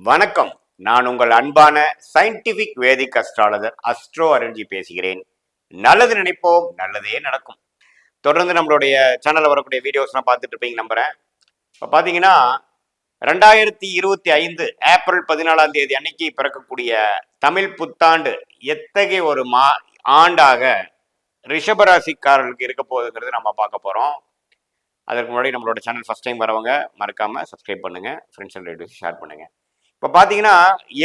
வணக்கம். நான் உங்கள் அன்பான சயின்டிபிக் வேதிக் அஸ்ட்ராலஜர் அஸ்ட்ரோ அருண்ஜி பேசுகிறேன். நல்லது நினைப்போம், நல்லதே நடக்கும். தொடர்ந்து நம்மளுடைய சேனல்ல வரக்கூடிய வீடியோஸ்லாம் பார்த்துட்டு இருப்பீங்க நம்புறேன். இப்போ பார்த்தீங்கன்னா 2025 ஏப்ரல் 14ஆம் தேதி அன்னைக்கு பிறக்கக்கூடிய தமிழ் புத்தாண்டு எத்தகைய ஒரு ஆண்டாக ரிஷபராசிக்காரர்களுக்கு இருக்க போகுதுங்கிறது நம்ம பார்க்க போறோம். அதற்கு முன்னாடி நம்மளோட சேனல் ஃபர்ஸ்ட் டைம் வரவங்க மறக்காம சப்ஸ்கிரைப் பண்ணுங்க, ஃப்ரெண்ட்ஸ் அண்ட் ரிலேட்டிவ்ஸ் ஷேர் பண்ணுங்க. இப்போ பார்த்தீங்கன்னா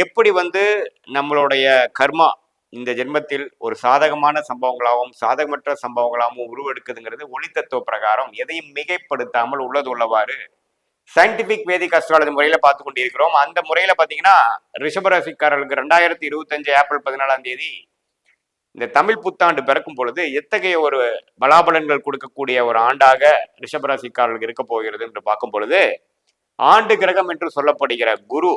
எப்படி நம்மளுடைய கர்மா இந்த ஜென்மத்தில் ஒரு சாதகமான சம்பவங்களாகவும் சாதகமற்ற சம்பவங்களாகவும் உருவெடுக்குதுங்கிறது ஒளி தத்துவ பிரகாரம் எதையும் மிகைப்படுத்தாமல் உள்ளது உள்ளவாறு சயின்டிபிக் வேதிக் அஸ்ட்ராலஜி முறையில பார்த்து கொண்டிருக்கிறோம். அந்த முறையில பார்த்தீங்கன்னா ரிஷபராசிக்காரர்களுக்கு 2025 ஏப்ரல் 14ஆம் தேதி இந்த தமிழ் புத்தாண்டு பிறக்கும் பொழுது எத்தகைய ஒரு பலாபலன்கள் கொடுக்கக்கூடிய ஒரு ஆண்டாக ரிஷபராசிக்காரர்களுக்கு இருக்க போகிறது என்று பார்க்கும் பொழுது ஆண்டு கிரகம் என்று சொல்லப்படுகிற குரு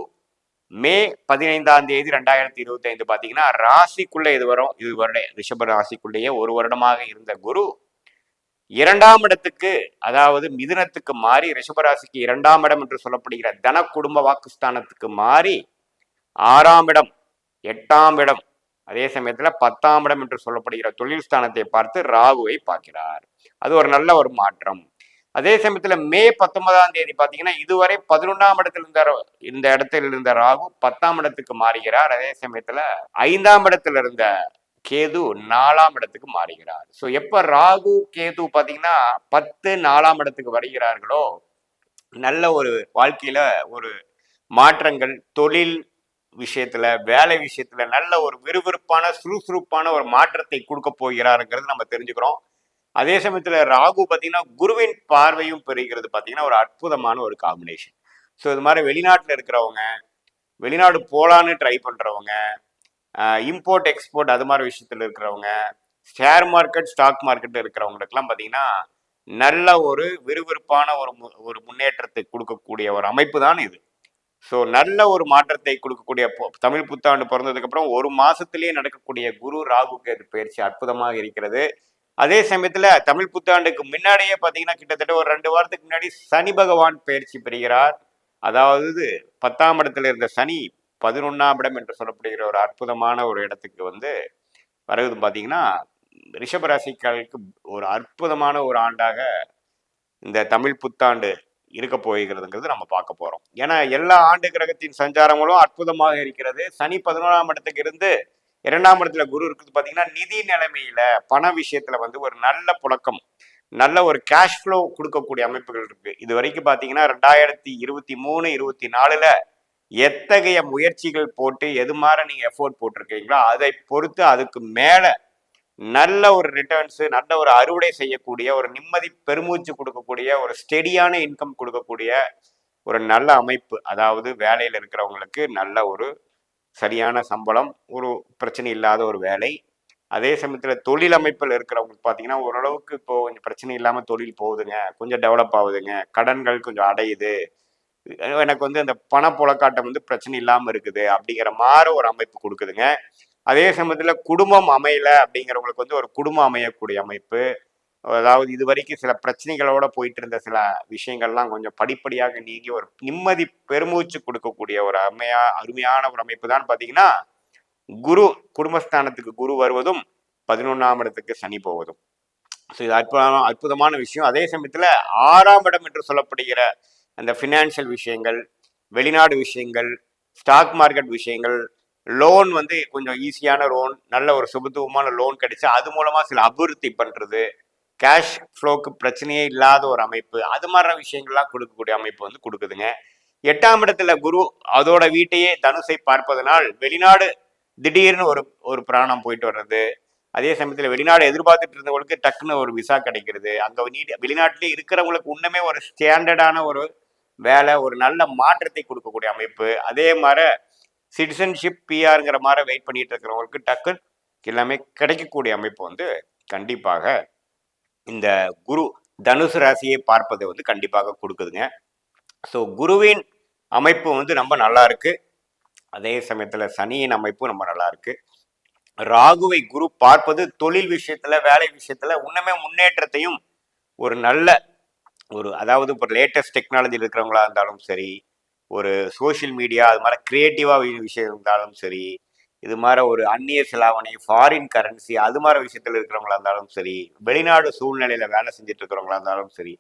மே 15ஆம் தேதி 2025 பார்த்தீங்கன்னா ராசிக்குள்ள இது வருடம் ரிஷப ராசிக்குள்ளேயே ஒரு வருடமாக இருந்த குரு 2ஆம் இடத்துக்கு, அதாவது மிதுனத்துக்கு மாறி ரிஷபராசிக்கு 2ஆம் இடம் என்று சொல்லப்படுகிற தன குடும்ப வாக்குஸ்தானத்துக்கு மாறி 6ஆம் இடம், 8ஆம் இடம், அதே சமயத்துல 10ஆம் இடம் என்று சொல்லப்படுகிற தொழில் ஸ்தானத்தை பார்த்து ராகுவை பார்க்கிறார். அது ஒரு நல்ல ஒரு மாற்றம். அதே சமயத்துல மே 19ஆம் தேதி பாத்தீங்கன்னா இதுவரை 11ஆம் இடத்தில் இருந்த ராகு 10ஆம் இடத்துக்கு மாறுகிறார். அதே சமயத்துல 5ஆம் இடத்துல இருந்த கேது 4ஆம் இடத்துக்கு மாறுகிறார். ஸோ எப்ப ராகு கேது பாத்தீங்கன்னா 4ஆம் இடத்துக்கு வருகிறார்களோ நல்ல ஒரு வாழ்க்கையில ஒரு மாற்றங்கள், தொழில் விஷயத்துல, வேலை விஷயத்துல நல்ல ஒரு விறுவிறுப்பான சுறுசுறுப்பான ஒரு மாற்றத்தை கொடுக்க போகிறாருங்கிறது நம்ம தெரிஞ்சுக்கிறோம். அதே சமயத்துல ராகு பார்த்தீங்கன்னா குருவின் பார்வையும் பெறுகிறது. பார்த்தீங்கன்னா ஒரு அற்புதமான ஒரு காம்பினேஷன். ஸோ இது மாதிரி வெளிநாட்டில் இருக்கிறவங்க, வெளிநாடு போலான்னு ட்ரை பண்றவங்க, இம்போர்ட் எக்ஸ்போர்ட் அது மாதிரி விஷயத்துல இருக்கிறவங்க, ஷேர் மார்க்கெட் ஸ்டாக் மார்க்கெட் இருக்கிறவங்களுக்கெல்லாம் பார்த்தீங்கன்னா நல்ல ஒரு விறுவிறுப்பான ஒரு முன்னேற்றத்தை கொடுக்கக்கூடிய ஒரு அமைப்பு தான் இது. ஸோ நல்ல ஒரு மாற்றத்தை கொடுக்கக்கூடிய தமிழ் புத்தாண்டு பிறந்ததுக்கு அப்புறம் ஒரு மாசத்திலேயே நடக்கக்கூடிய குரு ராகு கேது பயிற்சி அற்புதமாக இருக்கிறது. அதே சமயத்துல தமிழ் புத்தாண்டுக்கு முன்னாடியே பாத்தீங்கன்னா கிட்டத்தட்ட ஒரு 2 வாரத்துக்கு முன்னாடி சனி பகவான் பயிற்சி பெறுகிறார். அதாவது 10ஆம் இடத்துல இருந்த சனி 11ஆம் இடம் என்று சொல்லப்படுகிற ஒரு அற்புதமான ஒரு இடத்துக்கு வருவது பாத்தீங்கன்னா ரிஷபராசிக்காரர்களுக்கு ஒரு அற்புதமான ஒரு ஆண்டாக இந்த தமிழ் புத்தாண்டு இருக்க போகிறதுங்கிறது நம்ம பார்க்க போறோம். ஏன்னா எல்லா ஆண்டு கிரகத்தின் சஞ்சாரங்களும் அற்புதமாக இருக்கிறது. சனி 11ஆம் இடத்துக்கு இருந்து 2ஆம் இடத்துல குரு இருக்குது. பார்த்தீங்கன்னா நிதி நிலைமையில பண விஷயத்துல ஒரு நல்ல புழக்கம், நல்ல ஒரு கேஷ் ஃப்ளோ கொடுக்கக்கூடிய அமைப்புகள் இருக்கு. இது வரைக்கும் பார்த்தீங்கன்னா 2023, 24ல எத்தகைய முயற்சிகள் போட்டு எது மாதிரி நீங்க எஃபோர்ட் போட்டிருக்கீங்களோ அதை பொறுத்து அதுக்கு மேல நல்ல ஒரு ரிட்டர்ன்ஸ், நல்ல ஒரு அறுவடை செய்யக்கூடிய ஒரு நிம்மதி பெருமூச்சு கொடுக்கக்கூடிய ஒரு ஸ்டெடியான இன்கம் கொடுக்கக்கூடிய ஒரு நல்ல அமைப்பு. அதாவது வேலையில் இருக்கிறவங்களுக்கு நல்ல ஒரு சரியான சம்பளம், ஒரு பிரச்சனை இல்லாத ஒரு வேலை. அதே சமயத்தில் தொழில் அமைப்பில் இருக்கிறவங்களுக்கு பார்த்தீங்கன்னா ஓரளவுக்கு இப்போ கொஞ்சம் பிரச்சனை இல்லாமல் தொழில் போகுதுங்க, கொஞ்சம் டெவலப் ஆகுதுங்க, கடன்கள் கொஞ்சம் அடையுது, எனக்கு அந்த பணப்புழக்காட்டம் பிரச்சனை இல்லாமல் இருக்குது அப்படிங்கிற மாதிரி ஒரு அமைப்பு கொடுக்குதுங்க. அதே சமயத்தில் குடும்பம் அமையல அப்படிங்கிறவங்களுக்கு ஒரு குடும்பம் அமையக்கூடிய அமைப்பு. அதாவது இது வரைக்கும் சில பிரச்சனைகளோட போயிட்டு இருந்த சில விஷயங்கள்லாம் கொஞ்சம் படிப்படியாக நீங்கி ஒரு நிம்மதி பெருமூச்சு கொடுக்கக்கூடிய ஒரு அருமையான ஒரு அமைப்பு தான் பார்த்தீங்கன்னா குரு குடும்பஸ்தானத்துக்கு குரு வருவதும் 11ஆம் இடத்துக்கு சனி போவதும். ஸோ இது அற்புதமான விஷயம். அதே சமயத்தில் 6ஆம் இடம் என்று சொல்லப்படுகிற அந்த ஃபினான்ஷியல் விஷயங்கள், வெளிநாடு விஷயங்கள், ஸ்டாக் மார்க்கெட் விஷயங்கள், லோன் கொஞ்சம் ஈஸியான லோன், நல்ல ஒரு சுபத்துவமான லோன் கிடைச்சு அது மூலமா சில அபிவிருத்தி பண்றது, கேஷ் ஃப்ளோக்கு பிரச்சனையே இல்லாத ஒரு அமைப்பு, அது மாதிரி விஷயங்கள்லாம் கொடுக்கக்கூடிய அமைப்பு கொடுக்குதுங்க. 8ஆம் இடத்துல குரு அதோட வீட்டையே தனுசை பார்ப்பதனால் வெளிநாடு திடீர்னு ஒரு பிராணம் போயிட்டு வர்றது, அதே சமயத்தில் வெளிநாடு எதிர்பார்த்துட்டு இருந்தவங்களுக்கு டக்குன்னு ஒரு விசா கிடைக்கிறது, அங்க வெளிநாட்டிலே இருக்கிறவங்களுக்கு இன்னுமே ஒரு ஸ்டாண்டர்டான ஒரு வேலை, ஒரு நல்ல மாற்றத்தை கொடுக்கக்கூடிய அமைப்பு. அதே மாதிரி சிட்டிசன்ஷிப் பிஆருங்கிற மாதிரி வெயிட் பண்ணிட்டு இருக்கிறவங்களுக்கு டக்கு எல்லாமே கிடைக்கக்கூடிய அமைப்பு கண்டிப்பாக இந்த குரு தனுசு ராசியை பார்ப்பதை கண்டிப்பாக கொடுக்குதுங்க. ஸோ குருவின் அமைப்பு ரொம்ப நல்லா இருக்கு. அதே சமயத்தில் சனியின் அமைப்பும் ரொம்ப நல்லா இருக்கு. ராகுவை குரு பார்ப்பது தொழில் விஷயத்துல, வேலை விஷயத்துல இன்னுமே முன்னேற்றத்தையும் ஒரு நல்ல அதாவது இப்போ லேட்டஸ்ட் டெக்னாலஜி இருக்கிறவங்களா இருந்தாலும் சரி, ஒரு சோஷியல் மீடியா அது மாதிரி கிரியேட்டிவாக விஷயம் இருந்தாலும் சரி, இது மாதிரி ஒரு அந்நிய செலாவணி, ஃபாரின் கரன்சி அது மாதிரி விஷயத்தில் இருக்கிறவங்களா இருந்தாலும் சரி, வெளிநாடு சூழ்நிலையில் வேலை செஞ்சுட்டு இருக்கிறவங்களா இருந்தாலும் சரி,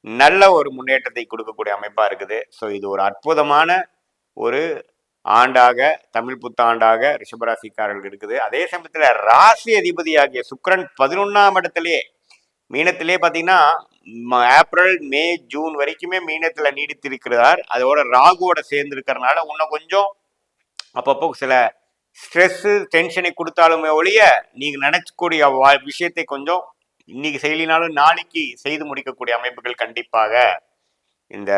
நல்ல ஒரு முன்னேற்றத்தை கொடுக்கக்கூடிய அமைப்பாக இருக்குது. ஸோ இது ஒரு அற்புதமான ஒரு ஆண்டாக, தமிழ் புத்தாண்டாக ரிஷபராசிக்காரர்கள் இருக்குது. அதே சமயத்தில் ராசி அதிபதியாகிய சுக்கிரன் 11ஆம் இடத்திலேயே மீனத்திலே பார்த்தீங்கன்னா ஏப்ரல், மே, ஜூன் வரைக்குமே மீனத்தில் நீடித்திருக்கிறார். அதோட ராகுவோட சேர்ந்து இருக்கிறதுனால இன்னும் கொஞ்சம் அப்பப்போ சில ஸ்ட்ரெஸ்ஸு டென்ஷனை கொடுத்தாலுமே ஒழிய நீங்கள் நினைச்சக்கூடிய விஷயத்தை கொஞ்சம் இன்னைக்கு செய்யலினாலும் நாளைக்கு செய்து முடிக்கக்கூடிய அமைப்புகள் கண்டிப்பாக இந்த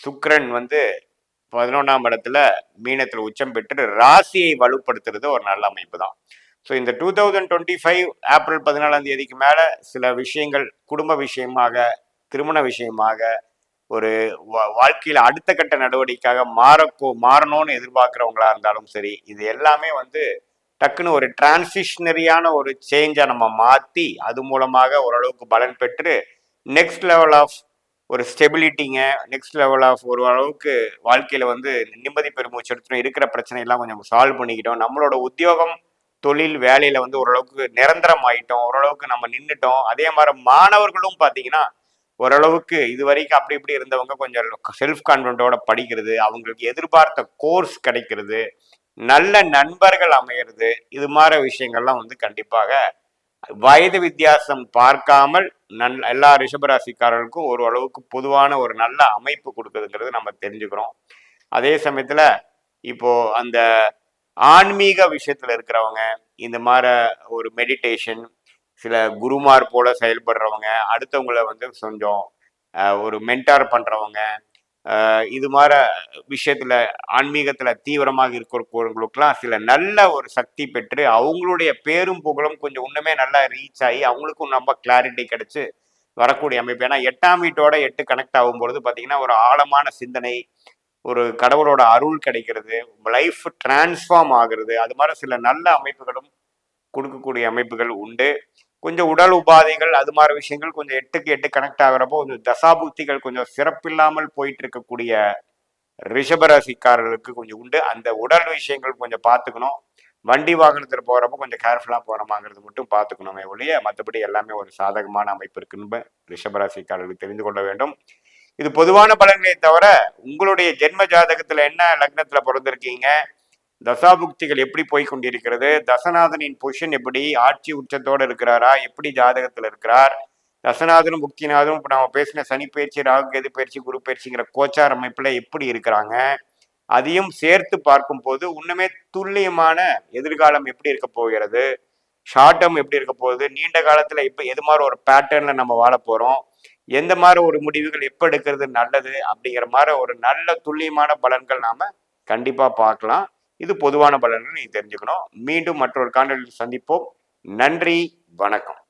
சுக்கிரன் வந்து 11ஆம் இடத்துல மீனத்தில் உச்சம் பெற்று ராசியை வலுப்படுத்துறது ஒரு நல்ல அமைப்பு தான். ஸோ இந்த 2025 ஏப்ரல் 14ஆம் தேதிக்கு மேலே சில விஷயங்கள் குடும்ப விஷயமாக, திருமண விஷயமாக, ஒரு வாழ்க்கையில் அடுத்த கட்ட நடவடிக்கையாக மாறணும்னு எதிர்பார்க்குறவங்களா இருந்தாலும் சரி, இது எல்லாமே வந்து டக்குன்னு ஒரு டிரான்சிஷனரியான ஒரு சேஞ்சை நம்ம மாற்றி அது மூலமாக ஓரளவுக்கு பலன் பெற்று நெக்ஸ்ட் லெவல் ஆஃப் ஒரு ஸ்டெபிலிட்டிங்க, நெக்ஸ்ட் லெவல் ஆஃப் ஒரு அளவுக்கு வாழ்க்கையில் வந்து நிம்மதி பெருமூச்சு எடுத்துட்டோம், இருக்கிற பிரச்சனையெல்லாம் கொஞ்சம் சால்வ் பண்ணிக்கிட்டோம், நம்மளோட உத்தியோகம் தொழில் வேலையில் வந்து ஓரளவுக்கு நிரந்தரம் ஆயிட்டோம், ஓரளவுக்கு நம்ம நின்றுட்டோம். அதே மாதிரி மாணவர்களும் பார்த்தீங்கன்னா ஓரளவுக்கு இது வரைக்கும் அப்படி இப்படி இருந்தவங்க கொஞ்சம் செல்ஃப் கான்ஃபிடென்ட்டோட படிக்கிறது, அவங்களுக்கு எதிர்பார்த்த கோர்ஸ் கிடைக்கிறது, நல்ல நண்பர்கள் அமையிறது, இது மாதிரி விஷயங்கள்லாம் வந்து கண்டிப்பாக வயது வித்தியாசம் பார்க்காமல் எல்லா ரிஷபராசிக்காரர்களுக்கும் ஒரு அளவுக்கு பொதுவான ஒரு நல்ல அமைப்பு கொடுக்குதுங்கிறது நம்ம தெரிஞ்சுக்கிறோம். அதே சமயத்தில் இப்போ அந்த ஆன்மீக விஷயத்துல இருக்கிறவங்க, இந்த மாதிரி ஒரு மெடிடேஷன், சில குருமார் போல செயல்படுறவங்க, அடுத்தவங்களை வந்து கொஞ்சம் ஒரு மென்டார் பண்றவங்க, இது மாதிரி விஷயத்துல ஆன்மீகத்துல தீவிரமாக இருக்கிறவங்களுக்கெல்லாம் சில நல்ல ஒரு சக்தி பெற்று அவங்களுடைய பேரும் புகழும் கொஞ்சம் இன்னுமே நல்லா ரீச் ஆகி அவங்களுக்கும் ரொம்ப கிளாரிட்டி கிடைச்சு வரக்கூடிய அமைப்பு. ஏன்னா 8ஆம் வீட்டோட 8 கனெக்ட் ஆகும்பொழுது பார்த்தீங்கன்னா ஒரு ஆழமான சிந்தனை, ஒரு கடவுளோட அருள் கிடைக்கிறது, லைஃப் டிரான்ஸ்ஃபார்ம் ஆகுறது, அது மாதிரி சில நல்ல அமைப்புகளும் கொடுக்கக்கூடிய அமைப்புகள் உண்டு. கொஞ்சம் உடல் உபாதைகள் அது மாதிரி விஷயங்கள் கொஞ்சம் 8க்கு 8 கனெக்ட் ஆகுறப்போ கொஞ்சம் தசாபுக்திகள் கொஞ்சம் சிறப்பில்லாமல் போயிட்டு இருக்கக்கூடிய ரிஷபராசிக்காரர்களுக்கு கொஞ்சம் உண்டு. அந்த உடல் விஷயங்கள் கொஞ்சம் பார்த்துக்கணும். வண்டி வாகனத்தில் போகிறப்போ கொஞ்சம் கேர்ஃபுல்லாக போகிறோமாங்கிறது மட்டும் பார்த்துக்கணுமே ஒழிய மற்றபடி எல்லாமே ஒரு சாதகமான அமைப்பு இருக்குன்னு ரிஷபராசிக்காரர்களுக்கு தெரிந்து கொள்ள வேண்டும். இது பொதுவான பலன்களை தவிர உங்களுடைய ஜென்ம ஜாதகத்துல என்ன லக்னத்துல பிறந்திருக்கீங்க, தசாபுக்திகள் எப்படி போய் கொண்டிருக்கிறது, தசநாதனின் பொசிஷன் எப்படி, ஆட்சி உச்சத்தோடு இருக்கிறாரா, எப்படி ஜாதகத்துல இருக்கிறார், தசநாதனும் புக்திநாதனும் இப்போ நம்ம பேசின சனி பயிற்சி, ராகு கேது பயிற்சி, குரு பயிற்சிங்கிற கோச்சார் அமைப்புல எப்படி இருக்கிறாங்க, அதையும் சேர்த்து பார்க்கும் போது இன்னுமே துல்லியமான எதிர்காலம் எப்படி இருக்க போகிறது, ஷார்ட் டேர்ம் எப்படி இருக்க போகுது, நீண்ட காலத்துல இப்போ எது மாதிரி ஒரு பேட்டர்ன்ல நம்ம வாழ போறோம், எந்த மாதிரி ஒரு முடிவுகள் எப்போ எடுக்கிறது நல்லது அப்படிங்கிற மாதிரி ஒரு நல்ல துல்லியமான பலன்கள் நாம கண்டிப்பா பார்க்கலாம். இது பொதுவான பலன்கள் நீங்க தெரிஞ்சுக்கணும். மீண்டும் மற்றொரு காணொலியில் சந்திப்போம். நன்றி, வணக்கம்.